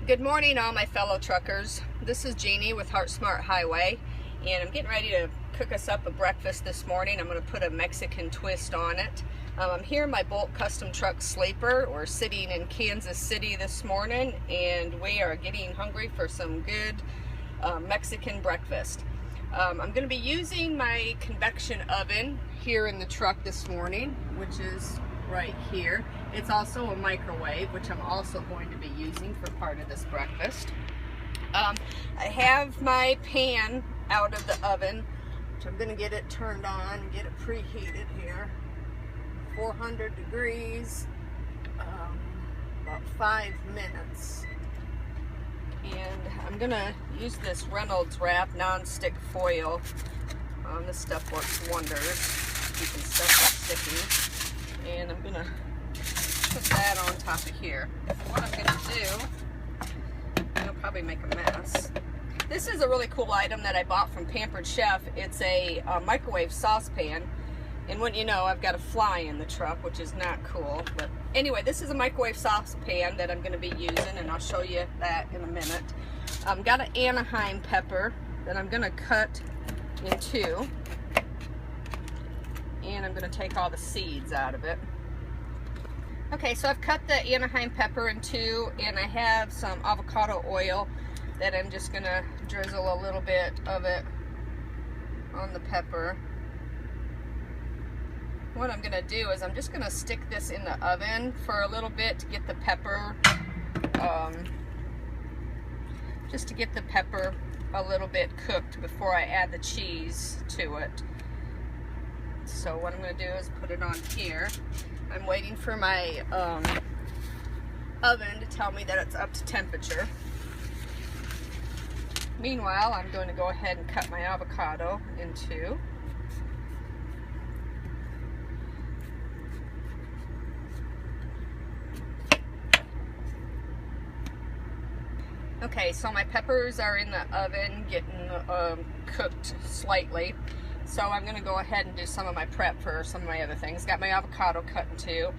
Good morning, all my fellow truckers. This is Jeannie with Heart Smart Highway, and I'm getting ready to cook us up a breakfast this morning. I'm going to put a Mexican twist on it. I'm here in my Bolt Custom Truck Sleeper. We're sitting in Kansas City this morning, and we are getting hungry for some good Mexican breakfast. I'm going to be using my convection oven here in the truck this morning, which is right here. It's also a microwave, which I'm also going to be using for part of this breakfast. I have my pan out of the oven, which I'm going to get it turned on and get it preheated here. 400 degrees, about 5 minutes. And I'm going to use this Reynolds wrap non-stick foil. This stuff works wonders, keeping stuff from sticking. And I'm going to put that on top of here. And what I'm going to do, it'll probably make a mess. This is a really cool item that I bought from Pampered Chef. It's a microwave saucepan. And wouldn't you know, I've got a fly in the truck, which is not cool. But anyway, this is a microwave saucepan that I'm going to be using, and I'll show you that in a minute. I've got an Anaheim pepper that I'm going to cut in two. And I'm going to take all the seeds out of it. Okay, so I've cut the Anaheim pepper in two, and I have some avocado oil that I'm just going to drizzle a little bit of it on the pepper. What I'm going to do is I'm just going to stick this in the oven for a little bit to get the pepper, just to get the pepper a little bit cooked before I add the cheese to it. So what I'm going to do is put it on here. I'm waiting for my oven to tell me that it's up to temperature. Meanwhile, I'm going to go ahead and cut my avocado in two. Okay, so my peppers are in the oven getting cooked slightly. So I'm going to go ahead and do some of my prep for some of my other things. Got my avocado cut in two.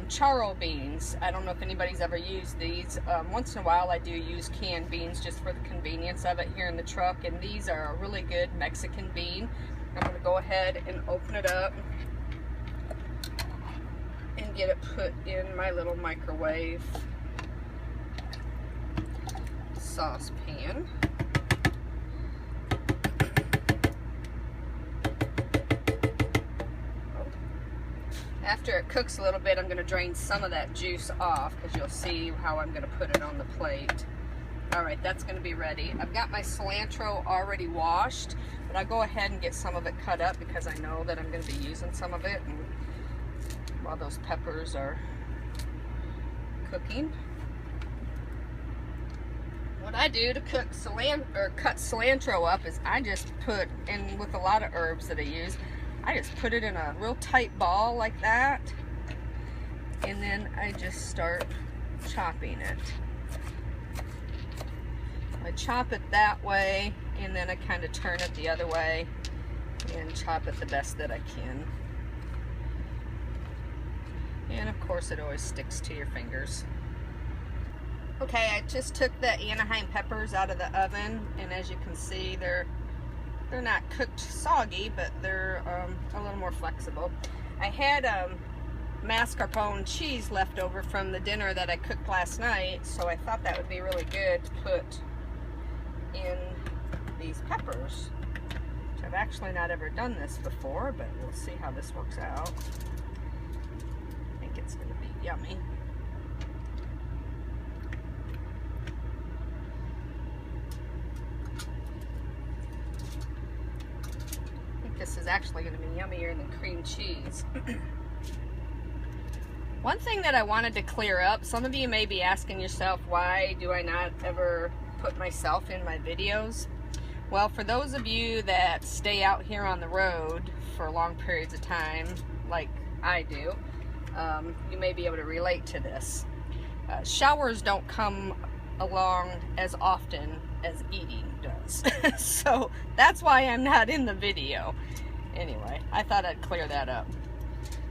Charro beans. I don't know if anybody's ever used these. Once in a while I do use canned beans just for the convenience of it here in the truck. And these are a really good Mexican bean. I'm going to go ahead and open it up and get it put in my little microwave saucepan. After it cooks a little bit, I'm going to drain some of that juice off because you'll see how I'm going to put it on the plate. Alright, that's going to be ready. I've got my cilantro already washed, but I'll go ahead and get some of it cut up because I know that I'm going to be using some of it and while those peppers are cooking. What I do to cook cut cilantro up is I just put, and with a lot of herbs that I use, I just put it in a real tight ball like that, and then I just start chopping it. I chop it that way, and then I kind of turn it the other way and chop it the best that I can. And of course it always sticks to your fingers. Okay, I just took the Anaheim peppers out of the oven, and as you can see, they're not cooked soggy, but they're a little more flexible. I had mascarpone cheese left over from the dinner that I cooked last night, so I thought that would be really good to put in these peppers, which I've actually not ever done this before, but we'll see how this works out. I think it's going to be yummy. This is actually going to be yummier than cream cheese. One thing that I wanted to clear up, some of you may be asking yourself, why do I not ever put myself in my videos? Well, for those of you that stay out here on the road for long periods of time, like I do, you may be able to relate to this. Showers don't come along as often as eating does. So that's why I'm not in the video. Anyway, I thought I'd clear that up.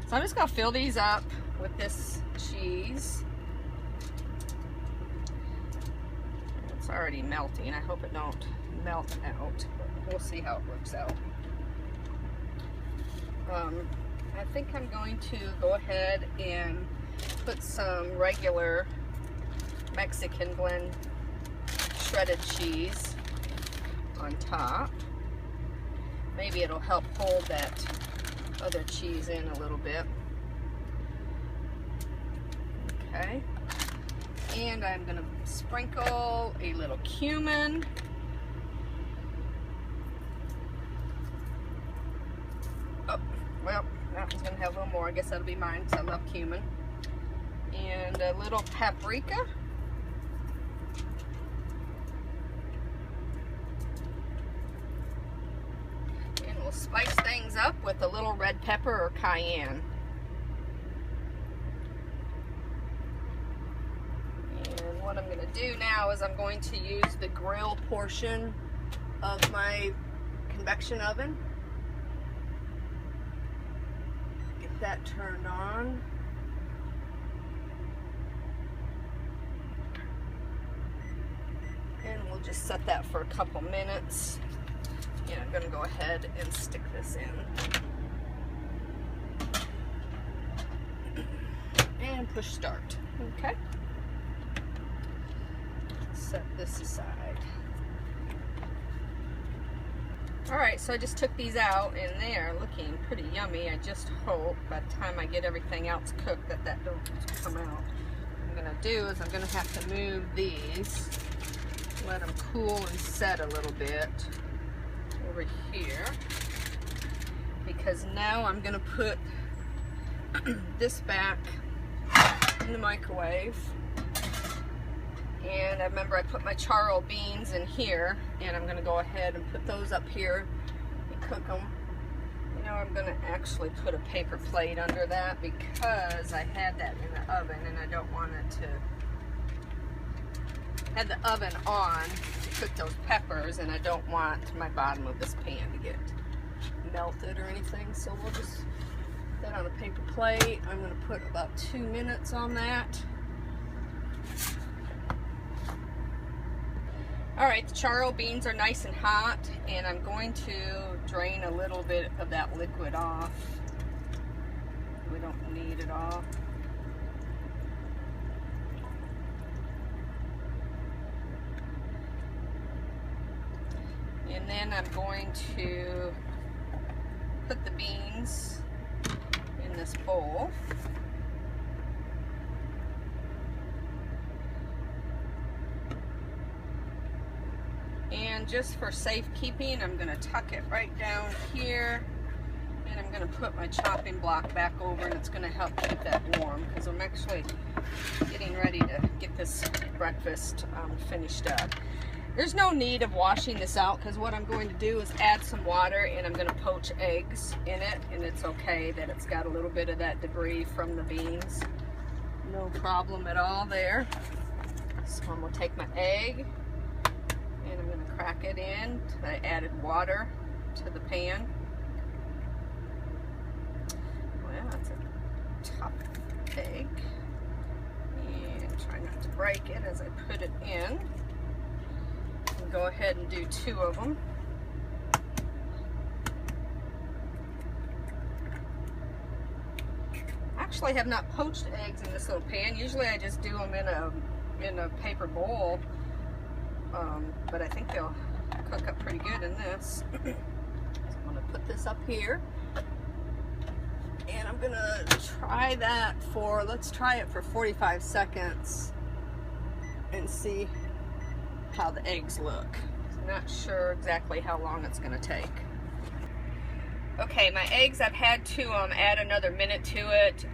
So I'm just going to fill these up with this cheese. It's already melting. I hope it don't melt out, but we'll see how it works out. I think I'm going to go ahead and put some regular Mexican blend shredded cheese on top. Maybe it'll help hold that other cheese in a little bit. Okay. And I'm going to sprinkle a little cumin. Oh, well, that one's going to have a little more. I guess that'll be mine because I love cumin. And a little paprika. And we'll spice things up with a little red pepper or cayenne. And what I'm going to do now is I'm going to use the grill portion of my convection oven. Get that turned on. And we'll just set that for a couple minutes. And I'm going to go ahead and stick this in. And push start. Okay. Set this aside. Alright, so I just took these out and they're looking pretty yummy. I just hope by the time I get everything else cooked that don't come out. What I'm going to do is I'm going to have to move these, let them cool and set a little bit over here, because now I'm going to put this back in the microwave. And I remember I put my Charro beans in here, and I'm going to go ahead and put those up here and cook them. You know, I'm going to actually put a paper plate under that because I had that in the oven and I don't want it to have the oven on to cook those peppers, and I don't want my bottom of this pan to get melted or anything. So we'll just put that on a paper plate. I'm going to put about 2 minutes on that. Alright, the Charro beans are nice and hot, and I'm going to drain a little bit of that liquid off. We don't need it all. And then I'm going to put the beans in this bowl. And just for safekeeping, I'm going to tuck it right down here, and I'm going to put my chopping block back over, and it's going to help keep that warm because I'm actually getting ready to get this breakfast finished up. There's no need of washing this out because what I'm going to do is add some water, and I'm going to poach eggs in it, and it's okay that it's got a little bit of that debris from the beans. No problem at all there. So I'm going to take my egg, and I'm going to crack it in. I added water to the pan. Well, that's a tough egg. And try not to break it as I put it in. And go ahead and do 2 of them. Actually, I have not poached eggs in this little pan. Usually I just do them in a paper bowl. But I think they'll cook up pretty good in this. So I'm going to put this up here, and I'm going to try that for, let's try it for 45 seconds and see how the eggs look. I'm not sure exactly how long it's going to take. Okay, my eggs, I've had to add another minute to it.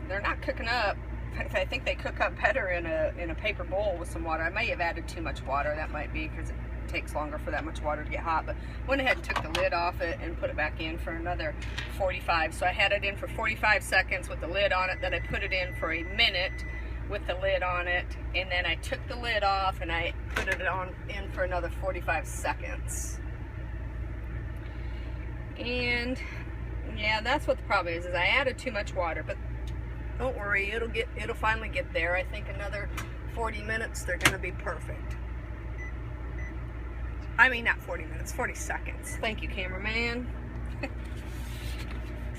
They're not cooking up. I think they cook up better in a paper bowl with some water. I may have added too much water. That might be because it takes longer for that much water to get hot. But went ahead and took the lid off it and put it back in for another 45. So I had it in for 45 seconds with the lid on it. Then I put it in for a minute with the lid on it. And then I took the lid off and I put it in for another 45 seconds. And yeah, that's what the problem is I added too much water. But don't worry, it'll finally get there. I think another 40 minutes, they're going to be perfect. I mean, not 40 minutes, 40 seconds. Thank you, cameraman.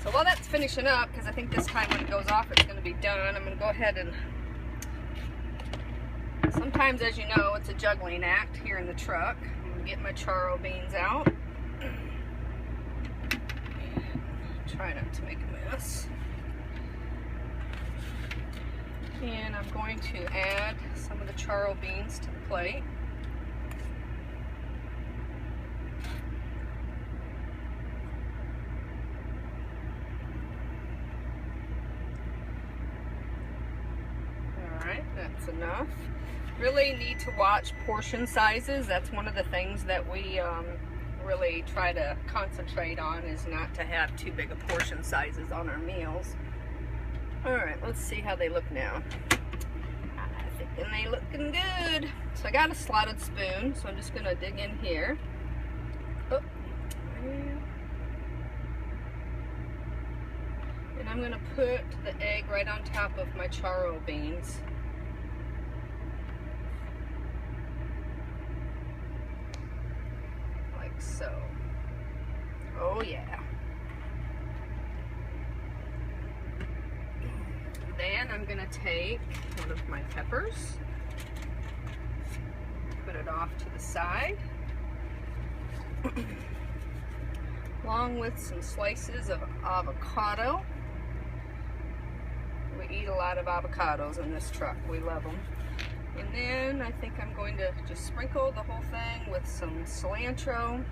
So while that's finishing up, because I think this time when it goes off it's going to be done, I'm going to go ahead and, sometimes, as you know, it's a juggling act here in the truck. I'm going to get my charro beans out. Try not to make a mess. And I'm going to add some of the charro beans to the plate. Alright, that's enough. Really need to watch portion sizes. That's one of the things that we really try to concentrate on, is not to have too big of portion sizes on our meals. Alright, let's see how they look now. I think they looking good. So I got a slotted spoon, so I'm just going to dig in here. Oh. And I'm going to put the egg right on top of my charro beans. Like so. Oh yeah. Then I'm going to take one of my peppers, put it off to the side, along with some slices of avocado. We eat a lot of avocados in this truck. We love them. And then I think I'm going to just sprinkle the whole thing with some cilantro.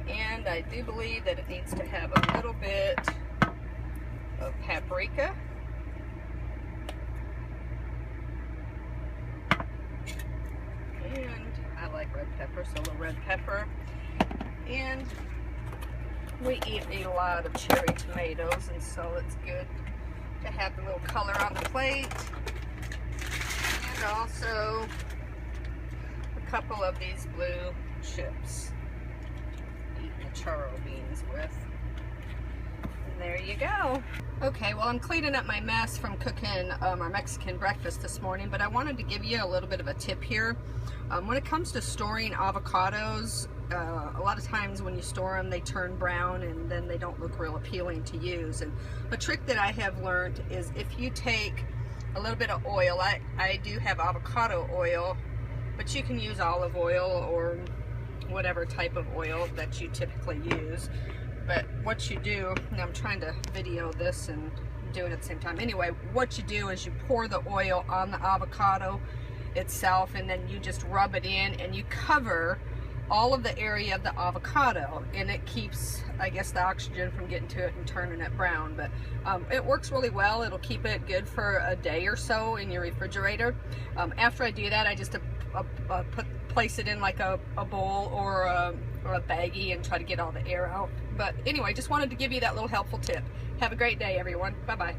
And I do believe that it needs to have a little bit of paprika. And I like red pepper, so a little red pepper. And we eat a lot of cherry tomatoes, and so it's good to have the little color on the plate. And also a couple of these blue chips. Charro beans with. And there you go. Okay, well, I'm cleaning up my mess from cooking our Mexican breakfast this morning, but I wanted to give you a little bit of a tip here. When it comes to storing avocados, a lot of times when you store them they turn brown and then they don't look real appealing to use. And a trick that I have learned is if you take a little bit of oil, I do have avocado oil, but you can use olive oil or whatever type of oil that you typically use. But what you do, and I'm trying to video this and do it at the same time. Anyway, what you do is you pour the oil on the avocado itself, and then you just rub it in and you cover all of the area of the avocado, and it keeps, I guess, the oxygen from getting to it and turning it brown. But it works really well. It'll keep it good for a day or so in your refrigerator. After I do that, I just place it in like a bowl or a baggie and try to get all the air out. But anyway, just wanted to give you that little helpful tip. Have a great day, everyone. Bye-bye.